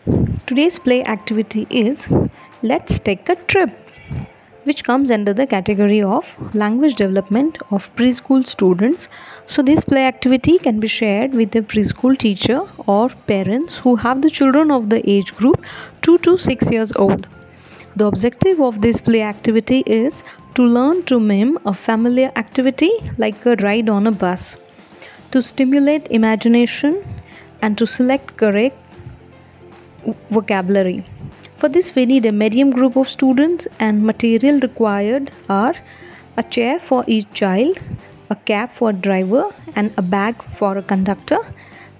Today's play activity is Let's Take a Trip, which comes under the category of language development of preschool students. So, this play activity can be shared with a preschool teacher or parents who have the children of the age group 2 to 6 years old. The objective of this play activity is to learn to mime a familiar activity like a ride on a bus, to stimulate imagination, and to select correct vocabulary. For this, we need a medium group of students, and material required are a chair for each child, a cab for driver, and a bag for a conductor,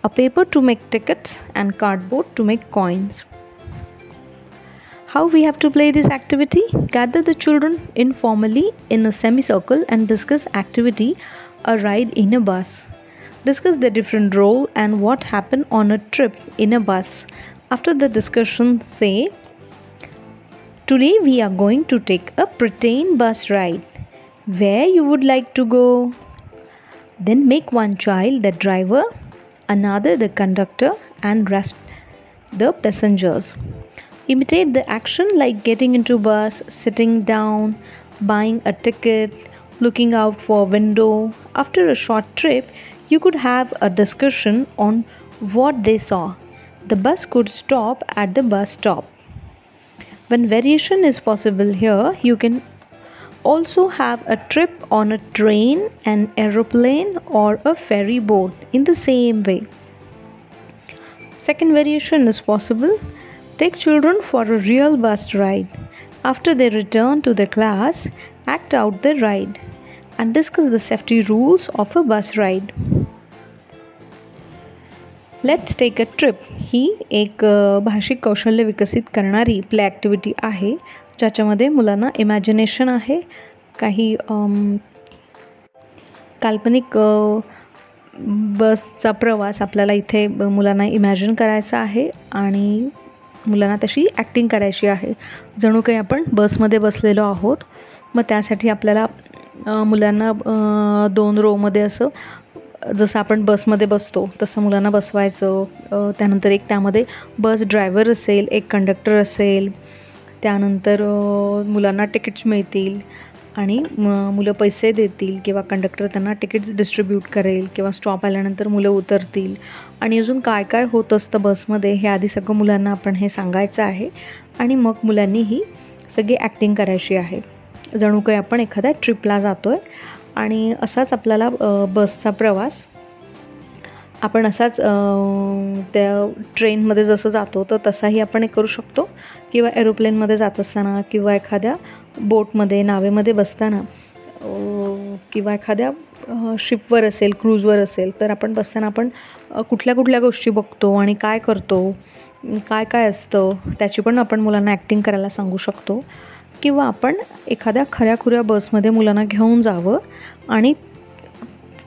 a paper to make tickets, and cardboard to make coins. How we have to play this activity? Gather the children informally in a semicircle and discuss activity, a ride in a bus. Discuss the different role and what happened on a trip in a bus. After the discussion, say, today we are going to take a pretend bus ride. Where you would like to go? Then make one child the driver, another the conductor, and rest the passengers. Imitate the action like getting into bus, sitting down, buying a ticket, looking out for a window. After a short trip, you could have a discussion on what they saw. The bus could stop at the bus stop. When variation is possible here, you can also have a trip on a train, an aeroplane, or a ferry boat in the same way. Second variation is possible. Take children for a real bus ride. After they return to the class, act out the ride and discuss the safety rules of a bus ride. Let's take a trip ही एक भाषिक कौशल्य विकसित करणारी play activity आहे, ज्याच्यामध्ये मुलांना imagination आहे, काही काल्पनिक बसचा प्रवास आपल्याला इथे मुलांना इमॅजिन करायचा आहे आणि मुलांना तशी ॲक्टिंग करायची आहे, जणू काही आपण बसमध्ये बसलेलो आहोत. मग त्यासाठी आपल्याला मुलांना 2 रोमध्ये असं जसं आपण बसमध्ये बसतो तसं मुलांना बसवायचं. त्यानंतर एक त्यामध्ये बस ड्रायव्हर असेल, एक कंडक्टर असेल, त्यानंतर मुलांना तिकीट्स मिळतील आणि मुलं पैसे देतील किंवा कंडक्टर त्यांना तिकीट्स डिस्ट्रीब्यूट करेल किंवा स्टॉप आल्यानंतर मुलं उतरतील आणि अजून काय काय होत असतं बसमध्ये हे आधी सगळं मुलांना आपण हे सांगायचं आहे आणि मग मुलांनी ही सगळी ॲक्टिंग करायची आहे, जणू काही आपण एखाद्या ट्रिपला जातो आहे. आणि असाच आपल्याला बसचा प्रवास आपण असाच त्या ट्रेनमध्ये जसं जातो तर तसाही आपण हे करू शकतो किंवा एरोप्लेनमध्ये जात असताना किंवा एखाद्या बोटमध्ये नावेमध्ये बसताना किंवा एखाद्या शिपवर असेल, क्रूजवर असेल तर आपण बसताना आपण कुठल्या कुठल्या गोष्टी बघतो आणि काय करतो, काय काय असतं त्याची पण आपण मुलांना ॲक्टिंग करायला सांगू शकतो. किंवा आपण एखाद्या खऱ्याखुऱ्या बसमध्ये मुलांना घेऊन जावं आणि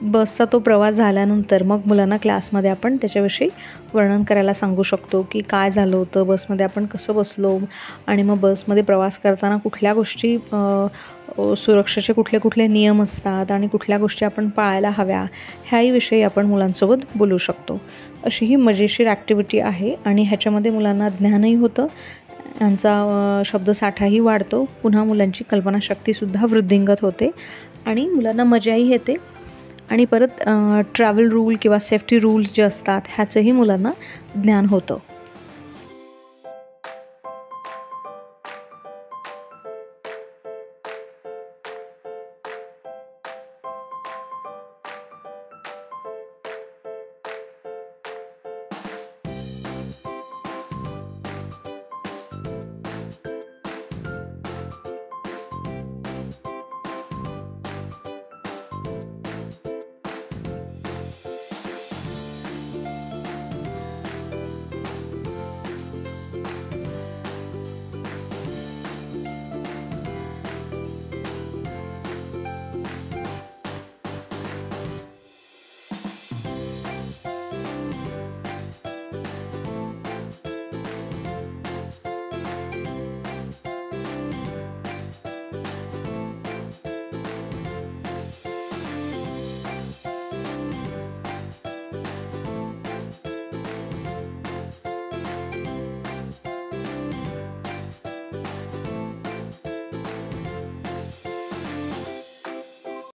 बसचा तो प्रवास झाल्यानंतर मग मुलांना क्लासमध्ये आपण त्याच्याविषयी वर्णन करायला सांगू शकतो की काय झालं होतं, बसमध्ये आपण कसं बसलो आणि मग बसमध्ये प्रवास करताना कुठल्या गोष्टी सुरक्षेचे कुठले कुठले नियम असतात आणि कुठल्या गोष्टी आपण पाळायला हव्या ह्याही विषयी आपण मुलांसोबत बोलू शकतो. अशी ही मजेशीर ॲक्टिव्हिटी आहे आणि ह्याच्यामध्ये मुलांना ज्ञानही होतं, यांचा शब्दसाठाही वाढतो, पुन्हा मुलांची कल्पनाशक्तीसुद्धा वृद्धिंगत होते आणि मुलांना मजाही येते आणि परत ट्रॅव्हल रूल किंवा सेफ्टी रूल्स जे असतात ह्याचंही मुलांना ज्ञान होतं.